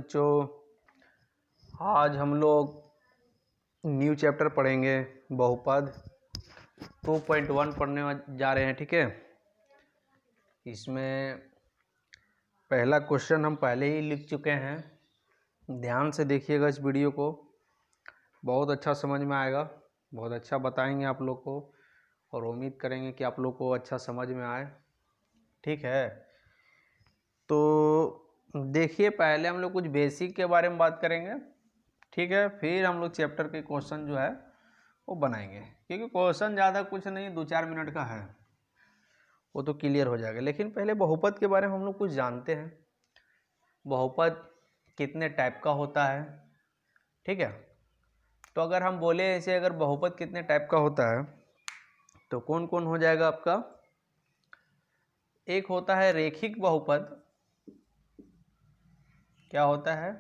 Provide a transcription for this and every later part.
बच्चों, आज हम लोग न्यू चैप्टर पढ़ेंगे बहुपद 2.1 पढ़ने जा रहे हैं। ठीक है, इसमें पहला क्वेश्चन हम पहले ही लिख चुके हैं। ध्यान से देखिएगा इस वीडियो को, बहुत अच्छा समझ में आएगा, बहुत अच्छा बताएंगे आप लोग को और उम्मीद करेंगे कि आप लोग को अच्छा समझ में आए। ठीक है, तो देखिए पहले हम लोग कुछ बेसिक के बारे में बात करेंगे। ठीक है, फिर हम लोग चैप्टर के क्वेश्चन जो है वो बनाएंगे, क्योंकि क्वेश्चन ज़्यादा कुछ नहीं 2-4 मिनट का है, वो तो क्लियर हो जाएगा। लेकिन पहले बहुपद के बारे में हम लोग कुछ जानते हैं। बहुपद कितने टाइप का होता है। ठीक है, तो अगर हम बोले ऐसे, अगर बहुपद कितने टाइप का होता है तो कौन कौन हो जाएगा आपका। एक होता है रेखिक बहुपद। क्या होता है?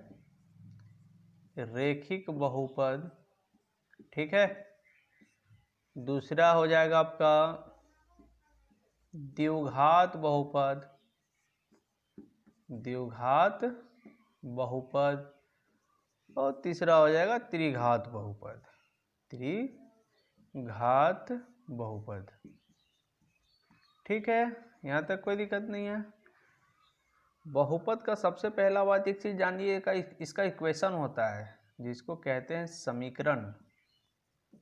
रेखिक बहुपद। ठीक है, दूसरा हो जाएगा आपका द्विघात बहुपद। द्विघात बहुपद। और तीसरा हो जाएगा त्रिघात बहुपद। त्रिघात बहुपद। ठीक है, यहाँ तक कोई दिक्कत नहीं है। बहुपद का सबसे पहला बात एक चीज जानिए, इसका इक्वेशन होता है जिसको कहते हैं समीकरण।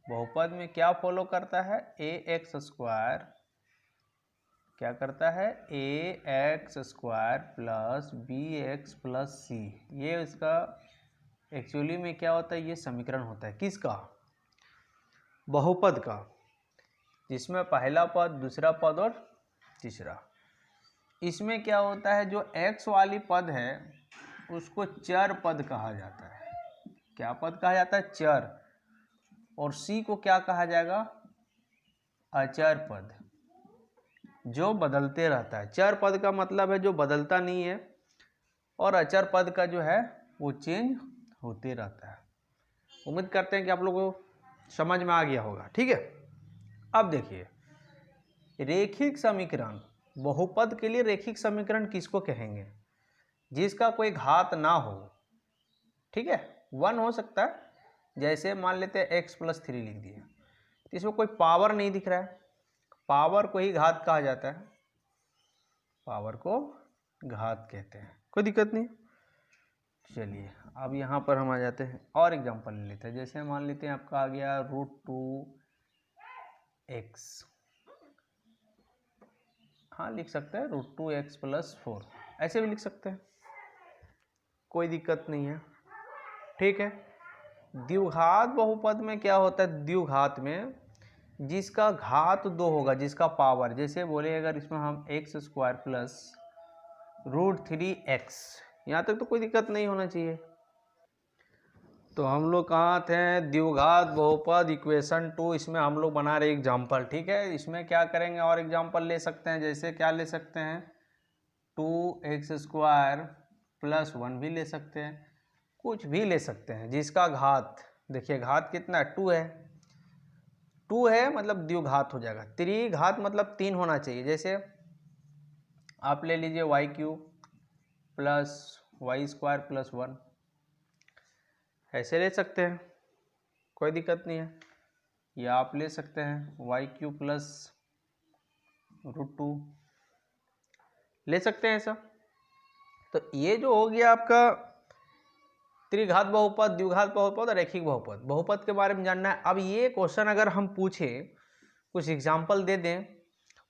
बहुपद में क्या फॉलो करता है? A X square. क्या करता है? A X square plus B X plus C. ये इसका एक्चुअली में क्या होता है? ये समीकरण होता है किसका? बहुपद का, जिसमें पहला पद, दूसरा पद और तीसरा। इसमें क्या होता है, जो x वाली पद है उसको चर पद कहा जाता है। क्या पद कहा जाता है? चर। और c को क्या कहा जाएगा? अचर पद, जो बदलते रहता है। चर पद का मतलब है जो बदलता नहीं है, और अचर पद का जो है वो चेंज होते रहता है। उम्मीद करते हैं कि आप लोगों को समझ में आ गया होगा। ठीक है, अब देखिए रेखिक समीकरण। बहुपद के लिए रेखिक समीकरण किसको कहेंगे? जिसका कोई घात ना हो। ठीक है, 1 हो सकता है, जैसे मान लेते हैं x+3 लिख दिए, तो इसमें कोई पावर नहीं दिख रहा है। पावर को ही घात कहा जाता है, पावर को घात कहते हैं। कोई दिक्कत नहीं। चलिए अब यहाँ पर हम आ जाते हैं और एग्जांपल ले लेते हैं। जैसे मान लेते हैं आपका आ गया √2x। हाँ लिख सकते हैं √2x+4, ऐसे भी लिख सकते हैं, कोई दिक्कत नहीं है। ठीक है, द्विघात बहुपद में क्या होता है? द्विघात में जिसका घात 2 होगा, जिसका पावर, जैसे बोले अगर इसमें हम x² प्लस √3x, यहाँ तक तो कोई दिक्कत नहीं होना चाहिए। तो हम लोग कहाँ थे? द्विघात बहुपद इक्वेशन 2, इसमें हम लोग बना रहे एग्जाम्पल। ठीक है, इसमें क्या करेंगे और एग्जाम्पल ले सकते हैं। जैसे क्या ले सकते हैं? 2x² प्लस 1 भी ले सकते हैं, कुछ भी ले सकते हैं जिसका घात, देखिए घात कितना है? 2 है। 2 है मतलब द्विघात हो जाएगा। त्रिघात मतलब 3 होना चाहिए। जैसे आप ले लीजिए y³ प्लस y² प्लस 1, ऐसे ले सकते हैं, कोई दिक्कत नहीं है। या आप ले सकते हैं y³ प्लस √2, ले सकते हैं ऐसा। तो ये जो हो गया आपका त्रिघात बहुपद, द्विघात बहुपद और रैखिक बहुपद। बहुपद के बारे में जानना है। अब ये क्वेश्चन अगर हम पूछें, कुछ एग्जाम्पल दे दें,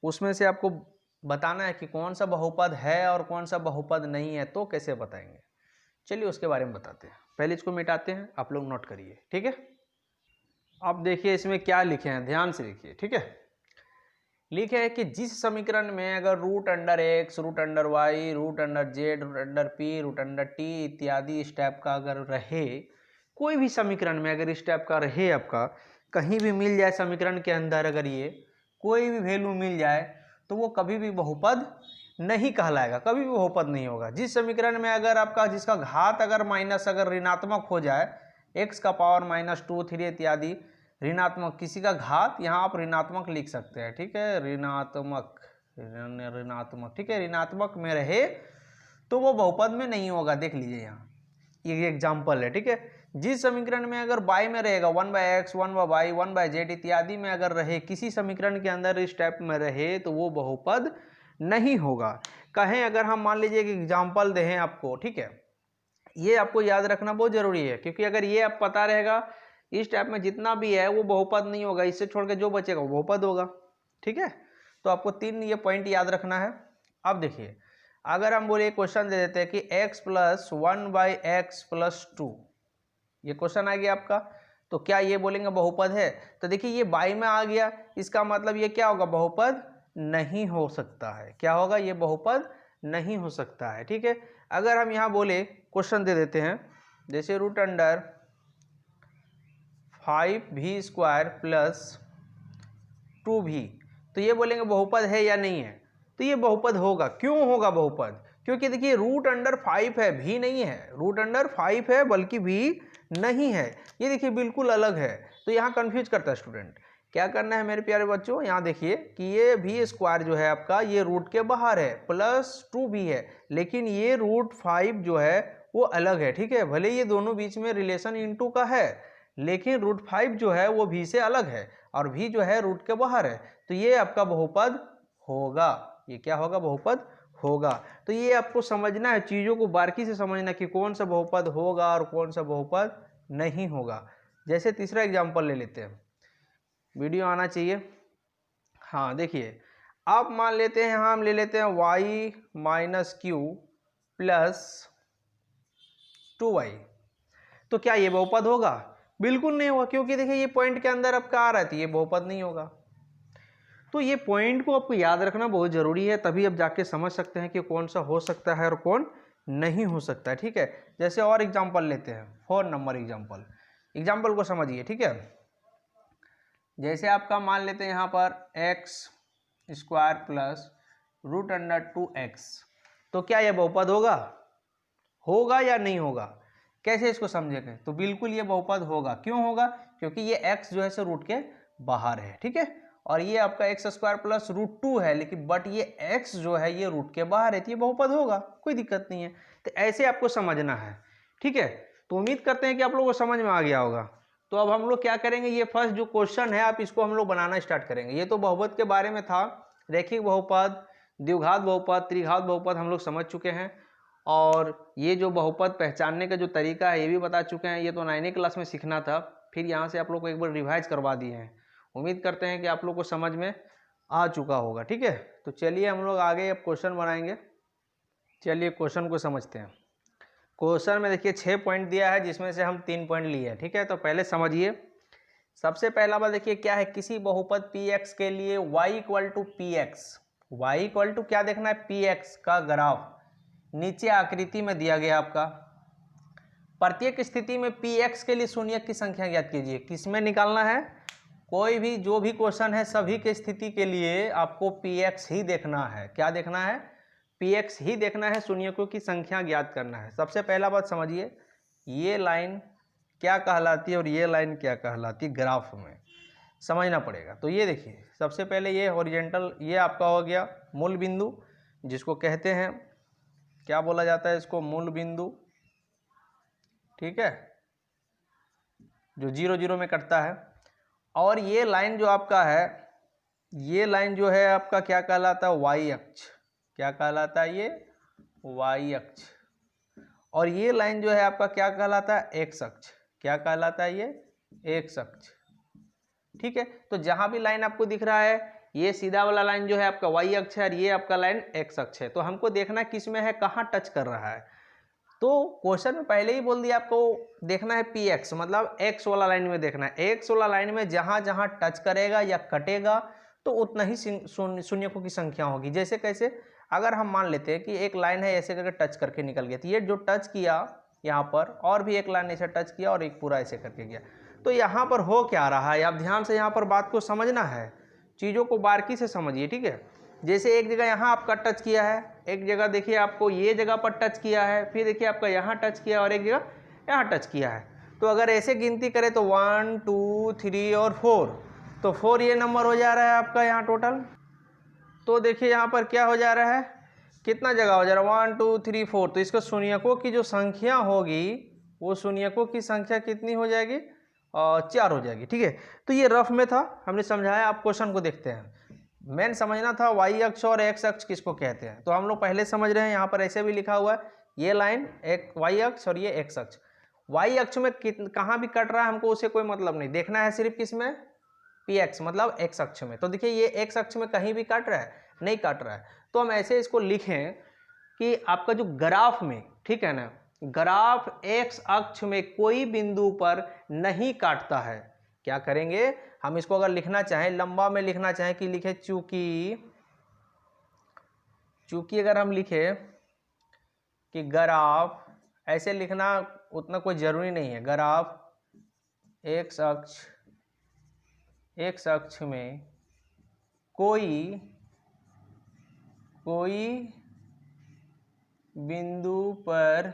उसमें से आपको बताना है कि कौन सा बहुपद है और कौन सा बहुपद नहीं है, तो कैसे बताएंगे। चलिए उसके बारे में बताते हैं। पहले इसको मिटाते हैं, आप लोग नोट करिए। ठीक है, अब देखिए इसमें क्या लिखे हैं, ध्यान से देखिए। ठीक है, लिखे है कि जिस समीकरण में अगर √x, √y, √z, √p, √t इत्यादि इस टाइप का अगर रहे, कोई भी समीकरण में अगर इस टाइप का रहे, आपका कहीं भी मिल जाए समीकरण के अंदर, अगर ये कोई भी वैल्यू मिल जाए, तो वो कभी भी बहुपद नहीं कहलाएगा, कभी भी बहुपद नहीं होगा। जिस समीकरण में अगर आपका जिसका घात अगर माइनस अगर ऋणात्मक हो जाए, x का पावर -2, 3 इत्यादि ऋणात्मक, किसी का घात, यहाँ आप ऋणात्मक लिख सकते हैं। ठीक है, ऋणात्मक, ऋणात्मक। ठीक है, ऋणात्मक में रहे तो वो बहुपद में नहीं होगा। देख लीजिए यहाँ ये एग्जाम्पल है, ठीक है। जिस समीकरण में अगर y में रहेगा 1/x 1/y 1/z इत्यादि में अगर रहे, किसी समीकरण के अंदर इस टाइप में रहे तो वो बहुपद नहीं होगा। कहें अगर हम मान लीजिए कि एग्जाम्पल दें आपको, ठीक है, ये आपको याद रखना बहुत जरूरी है, क्योंकि अगर ये आप पता रहेगा इस टाइप में जितना भी है वो बहुपद नहीं होगा, इससे छोड़ के जो बचेगा वो बहुपद होगा, ठीक है। तो आपको 3 ये पॉइंट याद रखना है। अब देखिए, अगर हम बोले क्वेश्चन दे देते हैं कि x + 1/x + 2, ये क्वेश्चन आ गया आपका, तो क्या ये बोलेंगे बहुपद है? तो देखिए ये बाई में आ गया, इसका मतलब ये क्या होगा, बहुपद नहीं हो सकता है। क्या होगा, ये बहुपद नहीं हो सकता है, ठीक है। अगर हम यहाँ बोले क्वेश्चन दे देते हैं जैसे √5v² + 2v, तो ये बोलेंगे बहुपद है या नहीं है? तो ये बहुपद होगा। क्यों होगा बहुपद? क्योंकि देखिए √5 है, भी नहीं है, √5 है बल्कि भी नहीं है, ये देखिए बिल्कुल अलग है। तो यहाँ कंफ्यूज करता है स्टूडेंट। क्या करना है मेरे प्यारे बच्चों, यहाँ देखिए कि ये v² जो है आपका ये रूट के बाहर है, +2v है, लेकिन ये √5 जो है वो अलग है, ठीक है। भले ये दोनों बीच में रिलेशन इनटू का है, लेकिन √5 जो है वो v से अलग है और v जो है रूट के बाहर है, तो ये आपका बहुपद होगा। ये क्या होगा, बहुपद होगा। तो ये आपको समझना है, चीज़ों को बारीकी से समझना कि कौन सा बहुपद होगा और कौन सा बहुपद नहीं होगा। जैसे तीसरा एग्जाम्पल ले लेते हैं, वीडियो आना चाहिए। हाँ देखिए, आप मान लेते हैं, हम ले लेते हैं y - q + 2y, तो क्या ये बहुपद होगा? बिल्कुल नहीं होगा, क्योंकि देखिए ये पॉइंट के अंदर आपका आ रहा है, तो ये बहुपद नहीं होगा। तो ये पॉइंट को आपको याद रखना बहुत जरूरी है, तभी आप जाके समझ सकते हैं कि कौन सा हो सकता है और कौन नहीं हो सकता है, ठीक है। जैसे और एग्जाम्पल लेते हैं, 4 नंबर एग्जाम्पल को समझिए, ठीक है। जैसे आपका मान लेते हैं यहाँ पर x² + √2x, तो क्या यह बहुपद होगा या नहीं होगा? कैसे इसको समझेंगे? तो बिल्कुल ये बहुपद होगा। क्यों होगा? क्योंकि ये x जो है सो रूट के बाहर है, ठीक है, और ये आपका x² + √2 है, लेकिन बट ये x जो है ये रूट के बाहर है, तो ये बहुपद होगा, कोई दिक्कत नहीं है। तो ऐसे आपको समझना है, ठीक है। तो उम्मीद करते हैं कि आप लोगों को समझ में आ गया होगा। तो अब हम लोग क्या करेंगे, ये फर्स्ट जो क्वेश्चन है आप इसको हम लोग बनाना स्टार्ट करेंगे। ये तो बहुपद के बारे में था, रैखिक बहुपद, द्विघात बहुपद, त्रिघात बहुपद हम लोग समझ चुके हैं, और ये जो बहुपद पहचानने का जो तरीका है ये भी बता चुके हैं। ये तो 9वीं क्लास में सीखना था, फिर यहाँ से आप लोग को एक बार रिवाइज करवा दिए हैं। उम्मीद करते हैं कि आप लोग को समझ में आ चुका होगा, ठीक है। तो चलिए हम लोग आगे अब क्वेश्चन बनाएंगे। चलिए क्वेश्चन को समझते हैं। क्वेश्चन में देखिए 6 पॉइंट दिया है, जिसमें से हम 3 पॉइंट लिए हैं, ठीक है। तो पहले समझिए, सबसे पहला बात देखिए क्या है, किसी बहुपद px के लिए y = px, y = क्या देखना है, px का ग्राफ नीचे आकृति में दिया गया आपका। प्रत्येक स्थिति में px के लिए शून्य की संख्या ज्ञात कीजिए। किसमें निकालना है? कोई भी जो भी क्वेश्चन है सभी के स्थिति के लिए आपको px ही देखना है। क्या देखना है? px ही देखना है, शून्यकों की संख्या ज्ञात करना है। सबसे पहला बात समझिए, ये लाइन क्या कहलाती है और ये लाइन क्या कहलाती है, ग्राफ में समझना पड़ेगा। तो ये देखिए, सबसे पहले ये हॉरिजॉन्टल, ये आपका हो गया मूल बिंदु, जिसको कहते हैं, क्या बोला जाता है इसको, मूल बिंदु, ठीक है, जो 0 0 में कटता है। और ये लाइन जो आपका है, ये लाइन जो है आपका क्या कहलाता है, y अक्ष। क्या कहलाता है ये? y अक्ष। और ये लाइन जो है आपका क्या कहलाता है, x अक्ष। क्या कहलाता है ये? x अक्ष, ठीक है। तो जहां भी लाइन आपको दिख रहा है, ये सीधा वाला लाइन जो है आपका y अक्ष है और ये आपका लाइन x अक्ष है। तो हमको देखना किस में है, कहाँ टच कर रहा है। तो क्वेश्चन में पहले ही बोल दिया आपको देखना है px, मतलब x वाला लाइन में देखना है। x वाला लाइन में जहां जहां टच करेगा या कटेगा तो उतना ही शून्यकों की संख्या होगी। जैसे कैसे, अगर हम मान लेते हैं कि एक लाइन है ऐसे करके टच करके निकल गया, तो ये जो टच किया यहाँ पर, और भी एक लाइन ऐसे टच किया और एक पूरा ऐसे करके गया, तो यहाँ पर हो क्या रहा है, आप ध्यान से यहाँ पर बात को समझना है, चीज़ों को बारीकी से समझिए, ठीक है। जैसे एक जगह यहाँ आपका टच किया है, एक जगह देखिए आपको ये जगह पर टच किया है, फिर देखिए आपका यहाँ टच किया और एक जगह यहाँ टच किया है। तो अगर ऐसे गिनती करें तो 1 2 3 और 4, तो 4 ये नंबर हो जा रहा है आपका यहाँ टोटल। तो देखिए यहाँ पर क्या हो जा रहा है कितना जगह हो जाएगा 1 2 3 4, तो इसका शून्यकों की जो संख्या होगी वो शून्यकों की संख्या कितनी हो जाएगी 4 हो जाएगी। ठीक है, तो ये रफ में था, हमने समझाया। आप क्वेश्चन को देखते हैं। मेन समझना था वाई अक्ष और एक्स अक्ष किसको कहते हैं, तो हम लोग पहले समझ रहे हैं। यहाँ पर ऐसे भी लिखा हुआ है, ये लाइन एक वाई अक्ष और ये एक्स अक्ष। वाई अक्ष में कहाँ भी कट रहा है हमको उससे कोई मतलब नहीं, देखना है सिर्फ किसमें, पी एक्स मतलब एक्स अक्ष में। तो देखिए ये एक्स अक्ष में कहीं भी कट रहा है, नहीं कट रहा है, तो हम ऐसे इसको लिखें कि आपका जो ग्राफ में, ठीक है ना, ग्राफ एक्स अक्ष में कोई बिंदु पर नहीं काटता है। क्या करेंगे हम इसको, अगर लिखना चाहें लंबा में लिखना चाहें कि लिखे चूंकि अगर हम लिखे कि ग्राफ, ऐसे लिखना उतना कोई जरूरी नहीं है, ग्राफ एक्स अक्ष में कोई बिंदु पर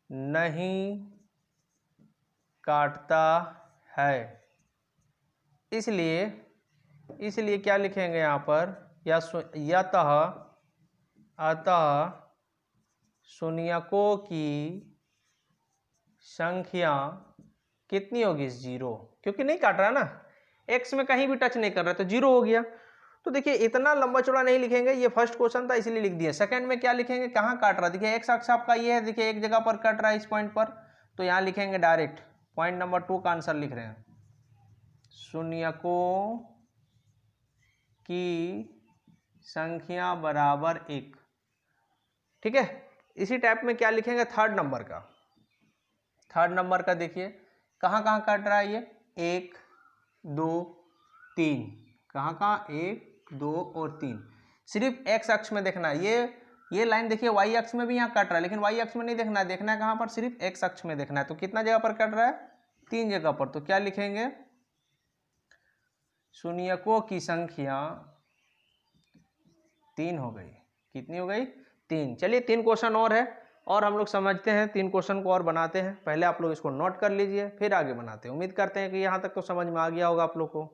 नहीं काटता है, इसलिए क्या लिखेंगे यहाँ पर, अतः शून्यकों की संख्या कितनी होगी 0, क्योंकि नहीं काट रहा ना, एक्स में कहीं भी टच नहीं कर रहा तो 0 हो गया। तो देखिए इतना लंबा चौड़ा नहीं लिखेंगे, ये फर्स्ट क्वेश्चन था इसलिए लिख दिया। सेकंड में क्या लिखेंगे, कहाँ काट रहा है, देखिए एक्स अक्ष आपका ये है, देखिए एक जगह पर कट रहा है इस पॉइंट पर, तो यहाँ लिखेंगे डायरेक्ट, पॉइंट नंबर 2 का आंसर लिख रहे हैं, शून्यकों की संख्या बराबर 1। ठीक है, इसी टाइप में क्या लिखेंगे, थर्ड नंबर का देखिए कहाँ कहाँ काट रहा है ये, 1 2 3, कहाँ 1 2 और 3, सिर्फ एक्स अक्ष में देखना है। ये लाइन देखिए वाई अक्ष में भी यहाँ कट रहा है, लेकिन वाई अक्ष में नहीं देखना है, देखना है कहाँ पर, सिर्फ एक्स अक्ष में देखना है। तो कितना जगह पर कट रहा है, 3 जगह पर, तो क्या लिखेंगे, शून्यकों की संख्या 3 हो गई। कितनी हो गई, 3। चलिए 3 क्वेश्चन और है, और हम लोग समझते हैं, 3 क्वेश्चन को और बनाते हैं। पहले आप लोग इसको नोट कर लीजिए, फिर आगे बनाते हैं। उम्मीद करते हैं कि यहाँ तक तो समझ में आ गया होगा आप लोग को।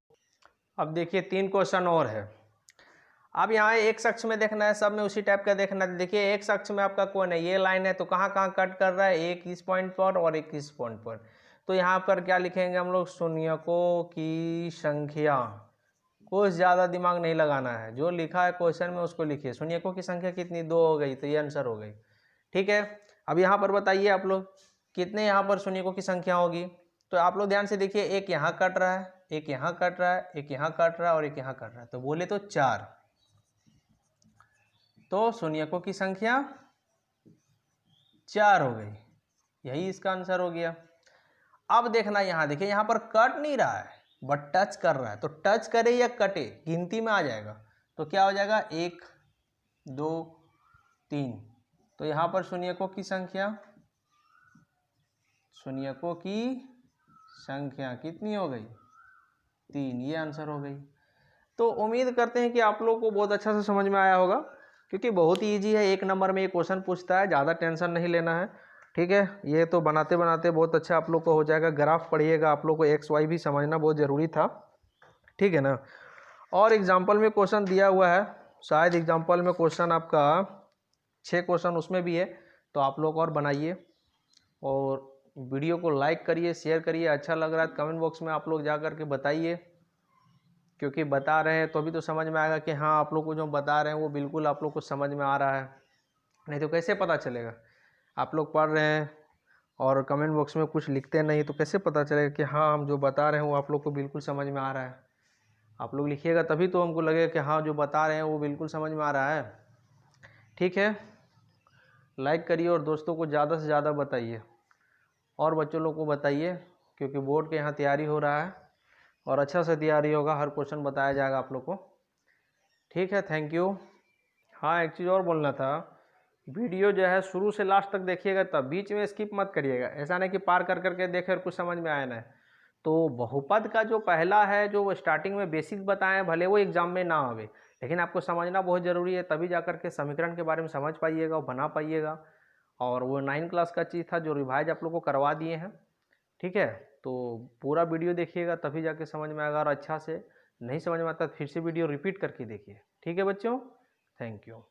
अब देखिए 3 क्वेश्चन और है। अब यहाँ एक अक्ष में देखना है, सब में उसी टाइप का देखना है। देखिए एक अक्ष में आपका कौन है, ये लाइन है, तो कहाँ कहाँ कट कर रहा है, एक इस पॉइंट पर और एक इस पॉइंट पर। तो यहाँ पर क्या लिखेंगे हम लोग, शून्यकों की संख्या। कुछ ज़्यादा दिमाग नहीं लगाना है, जो लिखा है क्वेश्चन में उसको लिखिए। शून्यकों की संख्या कितनी, 2 हो गई, तो ये आंसर हो गई। ठीक है, अब यहाँ पर बताइए आप लोग कितने यहाँ पर शून्यकों की संख्या होगी। तो आप लोग ध्यान से देखिए, एक यहाँ कट रहा है, एक यहाँ कट रहा है, एक यहाँ कट रहा है और एक यहाँ कट रहा है, तो बोले तो 4। तो शून्यकों की संख्या 4 हो गई, यही इसका आंसर हो गया। अब देखना यहाँ देखिए, यहाँ पर कट नहीं रहा है बट टच कर रहा है, तो टच करे या कटे गिनती में आ जाएगा। तो क्या हो जाएगा, 1 2 3। तो यहाँ पर शून्यकों की संख्या कितनी हो गई, 3। ये आंसर हो गई। तो उम्मीद करते हैं कि आप लोग को बहुत अच्छा से समझ में आया होगा, क्योंकि बहुत ही ईजी है। 1 नंबर में ये क्वेश्चन पूछता है, ज़्यादा टेंशन नहीं लेना है। ठीक है, ये तो बनाते बनाते बहुत अच्छा आप लोग को हो जाएगा। ग्राफ पढ़िएगा, आप लोग को एक्स वाई भी समझना बहुत ज़रूरी था। ठीक है ना, और एग्जाम्पल में क्वेश्चन दिया हुआ है, शायद एग्जाम्पल में क्वेश्चन आपका 6 क्वेश्चन उसमें भी है, तो आप लोग और बनाइए और वीडियो को लाइक करिए, शेयर करिए। अच्छा लग रहा है कमेंट बॉक्स में आप लोग जा कर के बताइए, क्योंकि बता रहे हैं तो अभी तो समझ में आएगा कि हाँ आप लोग को जो बता रहे हैं वो बिल्कुल आप लोग को समझ में आ रहा है, नहीं तो कैसे पता चलेगा। आप लोग पढ़ रहे हैं और कमेंट बॉक्स में कुछ लिखते नहीं तो कैसे पता चलेगा कि हाँ हम जो बता रहे हैं वो आप लोग को बिल्कुल समझ में आ रहा है। आप लोग लिखिएगा तभी तो हमको लगेगा कि हाँ जो बता रहे हैं वो बिल्कुल समझ में आ रहा है। ठीक है, लाइक करिए और दोस्तों को ज़्यादा से ज़्यादा बताइए और बच्चों लोग को बताइए, क्योंकि बोर्ड के यहाँ तैयारी हो रहा है और अच्छा से तैयारी होगा, हर क्वेश्चन बताया जाएगा आप लोग को। ठीक है, थैंक यू। हाँ एक चीज़ और बोलना था, वीडियो जो है शुरू से लास्ट तक देखिएगा, तब बीच में स्किप मत करिएगा। ऐसा नहीं कि पार कर करके देखे और कुछ समझ में आया ना। तो बहुपद का जो पहला है, जो स्टार्टिंग में बेसिक बताएं, भले वो एग्जाम में ना आवे, लेकिन आपको समझना बहुत ज़रूरी है, तभी जा करके समीकरण के बारे में समझ पाइएगा और बना पाइएगा। और वो 9 क्लास का चीज़ था जो रिवाइज आप लोग को करवा दिए हैं। ठीक है, तो पूरा वीडियो देखिएगा तभी जाके समझ में आएगा, और अच्छा से नहीं समझ में आता फिर से वीडियो रिपीट करके देखिए। ठीक है बच्चों, थैंक यू।